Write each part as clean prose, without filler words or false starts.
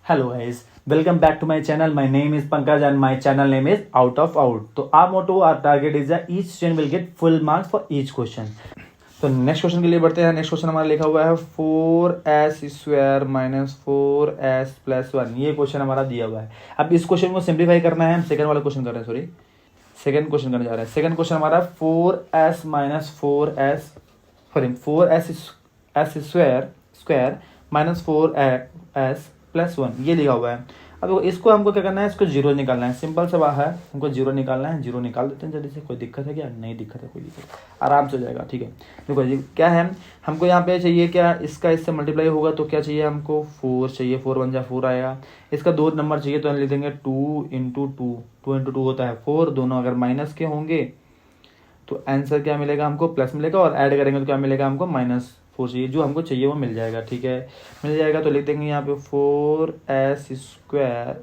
Hello guys, welcome back to my channel. My name is Pankaj and my channel name is Out of Out. तो our motto, our target is that each student will get full marks for each question. तो next question के लिए बढ़ते हैं। Next question हमारा लिखा हुआ है 4s² माइनस 4s+1। ये क्वेश्चन हमारा दिया हुआ है। अब इस क्वेश्चन को सिंप्लीफाई करना है। हम सेकंड वाला क्वेश्चन कर रहे हैं, सॉरी सेकंड क्वेश्चन करने जा रहे हैं। सेकंड क्वेश्चन हमारा 4s minus 4s minus 4s+1 ये लिखा हुआ है। अब इसको हमको क्या करना है, इसको जीरो निकालना है। सिंपल सा बात है, हमको जीरो निकालना है। जीरो निकाल देते हैं जल्दी से। कोई दिक्कत है क्या? नहीं दिक्कत है, कोई दिक्कत, आराम से हो जाएगा। ठीक है, देखो जी क्या है, हमको यहाँ पे चाहिए क्या, इसका इससे मल्टीप्लाई होगा तो क्या चाहिए हमको, 4 चाहिए। 4 1 जा 4 आएगा। इसका 2 नंबर चाहिए तो हम लिख देंगे 2 इंटू 2 होता है 4। दोनों अगर माइनस के होंगे तो आंसर क्या मिलेगा हमको, प्लस मिलेगा। और ऐड करेंगे तो क्या मिलेगा हमको, -4 चाहिए। जो हमको चाहिए वो मिल जाएगा। ठीक है, मिल जाएगा तो लिख देंगे यहाँ पे 4s²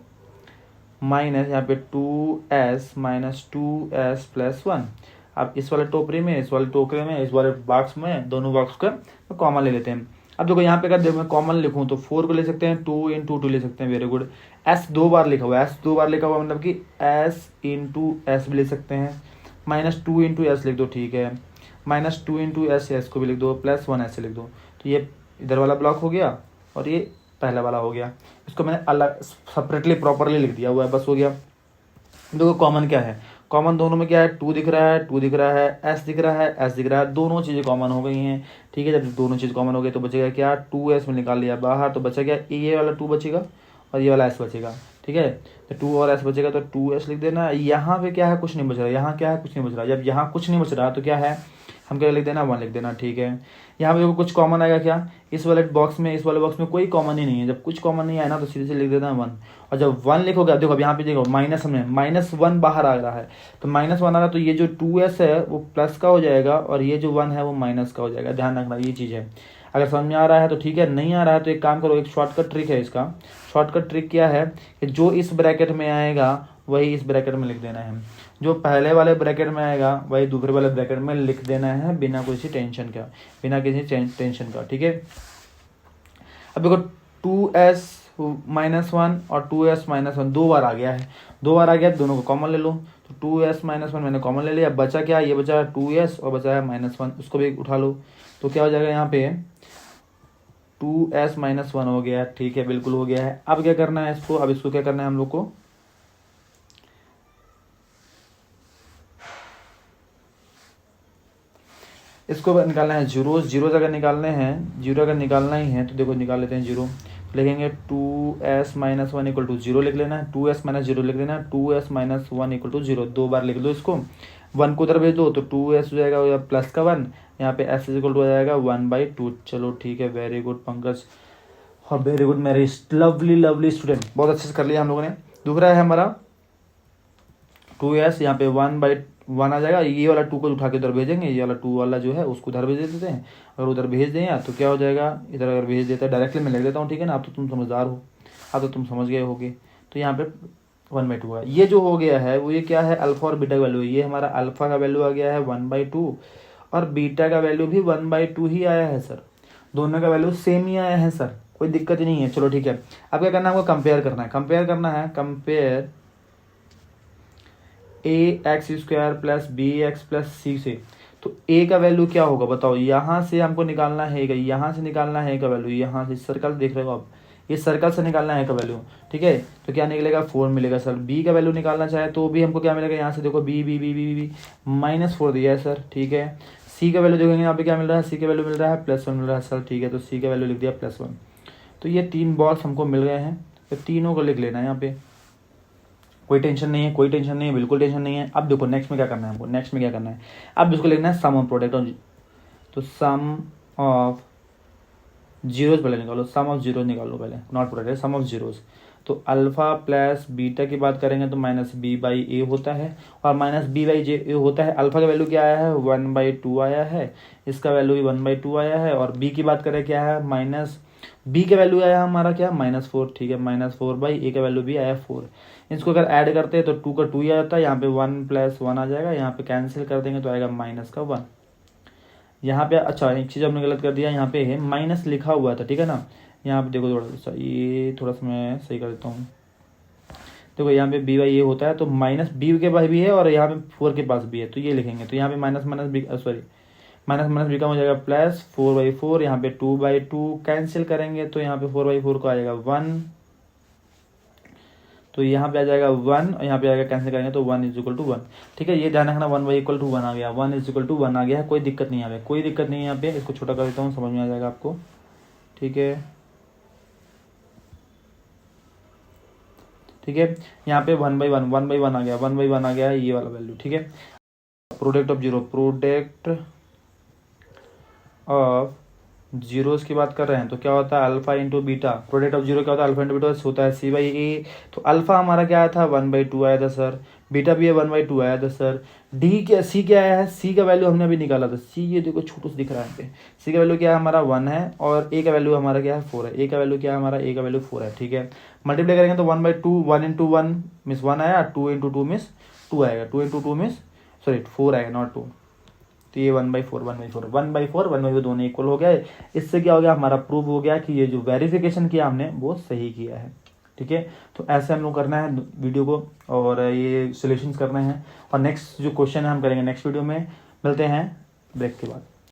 माइनस यहाँ पे 2s माइनस 2s+1। अब इस वाले टोकरे में, इस वाले टोकरे में, इस वाले बॉक्स में, दोनों बॉक्स का कॉमन ले लेते हैं। अब देखो यहाँ पे अगर मैं कॉमन लिखूँ तो 4 को ले सकते हैं, 2 इंटू 2 ले सकते हैं। Very good. s 2 बार लिखा हुआ है, s 2 बार लिखा हुआ मतलब कि s इंटू एस भी ले सकते हैं। -2 इंटू एस लिख दो, ठीक है। -2 इंटू एस को भी लिख दो, +1 ऐसे लिख दो। तो ये इधर वाला ब्लॉक हो गया और ये पहला वाला हो गया। इसको मैंने अलग सेपरेटली प्रॉपरली लिख दिया हुआ है, बस हो गया। देखो कॉमन क्या है, कॉमन दोनों में क्या है, 2 दिख रहा है, 2 दिख रहा है, s दिख रहा है, s दिख रहा है। दोनों चीज़ें कॉमन हो गई हैं। ठीक है, जब दोनों चीज़ कॉमन हो गई तो बचेगा क्या, 2s में निकाल लिया बाहर तो बचा क्या, ये वाला 2 बचेगा और ये वाला s बचेगा। ठीक है, तो 2 और s बचेगा तो 2s लिख देना। यहाँ पे क्या है, कुछ नहीं बच रहा। यहाँ क्या है, कुछ नहीं बच रहा। जब यहाँ कुछ नहीं बच रहा तो क्या है, हम क्या लिख देना, 1 लिख देना। ठीक है, यहाँ पे देखो कुछ कॉमन आएगा क्या, इस वाले बॉक्स में, इस वाले बॉक्स में कोई कॉमन ही नहीं है। जब कुछ कॉमन नहीं आया ना तो सीधे से लिख देना 1। और जब 1 लिखोगे, देखो अब यहाँ पे देखो माइनस में -1 बाहर आ रहा है तो -1 आ रहा है तो ये जो 2s है वो प्लस का हो जाएगा और ये जो 1 है वो माइनस का हो जाएगा। ध्यान रखना ये चीज़ है। अगर समझ में आ रहा है तो ठीक है, नहीं आ रहा है तो एक काम करो, एक शॉर्टकट ट्रिक है इसका। शॉर्टकट ट्रिक क्या है कि जो इस ब्रैकेट में आएगा वही इस ब्रैकेट में लिख देना है, जो पहले वाले ब्रैकेट में आएगा वही दूसरे वाले ब्रैकेट में लिख देना है, बिना किसी टेंशन का, बिना किसी टेंशन का। ठीक है, अब देखो 2s-1 और 2s-1 2 बार आ गया है, 2 बार आ गया, दोनों को कॉमन ले लो। तो 2s-1 मैंने कॉमन ले लिया। बचा क्या, ये बचा 2s और बचा है -1, उसको भी उठा लो। तो क्या हो जाएगा यहाँ पे 2s-1 हो गया। ठीक है, बिल्कुल हो गया है। अब क्या करना है इसको, अब इसको क्या करना है हम लोग को, इसको निकालना है जीरोज। जीरोज अगर निकालने हैं, जीरो अगर निकालना ही है तो देखो निकाल लेते हैं जीरो। लिखेंगे 2s-1 इक्वल टू 0 लिख लेना है, 2s-0 लिख देना है, 2s-1 इक्वल टू 0 2 बार लिख दो इसको। 1 को उधर भेज दो तो 2s हो जाएगा प्लस का 1, यहाँ पे s इक्वल टू हो जाएगा 1/2। चलो ठीक है, वेरी गुड पंकज, हाँ वेरी गुड मेरे लवली लवली स्टूडेंट, बहुत अच्छे से कर लिया हम लोगों ने। दूसरा है हमारा 2s, यहाँ पे 1/1 आ जाएगा। ये वाला 2 को उठा के उधर भेजेंगे, ये वाला 2 वाला जो है उसको उधर भेज देते हैं। अगर उधर भेज दें या तो क्या हो जाएगा, इधर अगर भेज देता है डायरेक्टली मैं लिख देता हूँ। ठीक है ना, अब तो तुम समझदार हो, अब तो तुम समझ गए होगे। तो यहाँ पे 1/2 है। ये जो हो गया है वो ये क्या है, अल्फा और बीटा का वैल्यू। ये हमारा अल्फा का वैल्यू आ गया है 1/2 और बीटा का वैल्यू भी 1/2 ही आया है सर। दोनों का वैल्यू सेम ही आया है सर, कोई दिक्कत ही नहीं है। चलो ठीक है, अब क्या करना है, हमको कंपेयर करना है। कंपेयर करना है, compare ax² plus bx plus c से। तो a का वैल्यू क्या होगा बताओ, यहाँ से हमको निकालना है, यहाँ से निकालना है का वैल्यू, यहाँ से सर्कल देख रहे हो आप, इस सर्कल से निकालना है का वैल्यू। ठीक है, तो क्या निकलेगा 4 मिलेगा सर। b का वैल्यू निकालना चाहे तो भी हमको क्या मिलेगा, यहाँ से देखो b -4 दिया है सर। ठीक है, c का वैल्यू देखेंगे यहाँ पे क्या मिल रहा है, c का वैल्यू मिल रहा है +1 मिल रहा है सर। ठीक है, तो c का वैल्यू लिख दिया +1। तो ये 3 बॉक्स हमको मिल गए हैं, तो तीनों को लिख लेना है यहाँ पे। कोई टेंशन नहीं है, कोई टेंशन नहीं है, बिल्कुल टेंशन नहीं है। अब देखो नेक्स्ट में क्या करना है हमको, नेक्स्ट में क्या करना है, अब इसको लिखना है सम ऑफ प्रोडक्ट। तो सम ऑफ जीरोज पहले निकालो, सम ऑफ जीरोज निकालो पहले, not product, sum of zeros. तो अल्फा प्लस बीटा की बात करेंगे तो -b/a होता है और -b/j होता है। अल्फा का वैल्यू क्या आया है, 1/2 आया है, इसका वैल्यू भी 1/2 आया है। और b की बात करें क्या है, b का वैल्यू आया हमारा क्या, -4। ठीक है, -4/a का वैल्यू भी आया 4। इसको अगर ऐड करते हैं तो 2 का 2 ही आ जाता है, यहाँ पे 1 + 1 आ जाएगा, यहाँ पे कैंसिल कर देंगे तो आएगा -1। यहाँ पे अच्छा एक चीज़ हमने गलत कर दिया, यहाँ पे है माइनस लिखा हुआ था। ठीक है ना, यहाँ पे देखो थोड़ा सा, ये थोड़ा सा मैं सही कर देता हूँ। देखो यहाँ पे बी बाई ए होता है, तो माइनस बी के पास भी है और यहाँ पे 4 के पास भी है, तो ये लिखेंगे। तो यहाँ पे minus minus B, sorry minus minus B का हो जाएगा प्लस 4/4, यहाँ पे 2/2 कैंसिल करेंगे तो यहाँ पे 4/4 को आ जाएगा 1, तो यहाँ पे आ जाएगा 1 और यहाँ पे आएगा, कैंसिल करेंगे तो 1 = 1। ठीक है, ये ध्यान रखना 1/=1 आ गया, 1 = 1 आ गया है, कोई दिक्कत नहीं आ गया, कोई दिक्कत नहीं है यहाँ पे। इसको छोटा कर देता हूँ, समझ में आ जाएगा आपको। ठीक है, ठीक है, यहाँ पे 1/1 आ गया, 1/1 आ गया है ये वाला वैल्यू। ठीक है, product of zero, product of zeros की बात कर रहे हैं तो क्या होता है alpha into beta. Product of zero क्या होता है अल्फा इंटू बीटा, होता है C/A। तो अल्फा हमारा क्या आया था 1/2 आया था सर, बीटा भी है 1/2 आया था सर। डी क्या, सी क्या आया है, सी का वैल्यू हमने अभी निकाला था, सी ये देखो छोटू से दिख रहा है यहाँ पे। सी का वैल्यू क्या है हमारा 1 है और ए का वैल्यू हमारा क्या है 4 है। ए का वैल्यू क्या है हमारा, ए का वैल्यू 4 है। ठीक है, मल्टीप्लाई करेंगे तो 1/2, 1 × 1 मीन्स 1 आया, 2 × 2 मीन्स 2 आएगा, 2 × 2 मीन्स सॉरी 4 आएगा नॉट 2। तो ये 1/4 दोनों इक्वल हो गया। इससे क्या हो गया हमारा प्रूव हो गया कि ये जो वेरिफिकेशन किया हमने वो सही किया है। ठीक है, तो ऐसे हम लोग करना है वीडियो को और ये सॉल्यूशंस करने हैं और नेक्स्ट जो क्वेश्चन है हम करेंगे नेक्स्ट वीडियो में। मिलते हैं ब्रेक के बाद।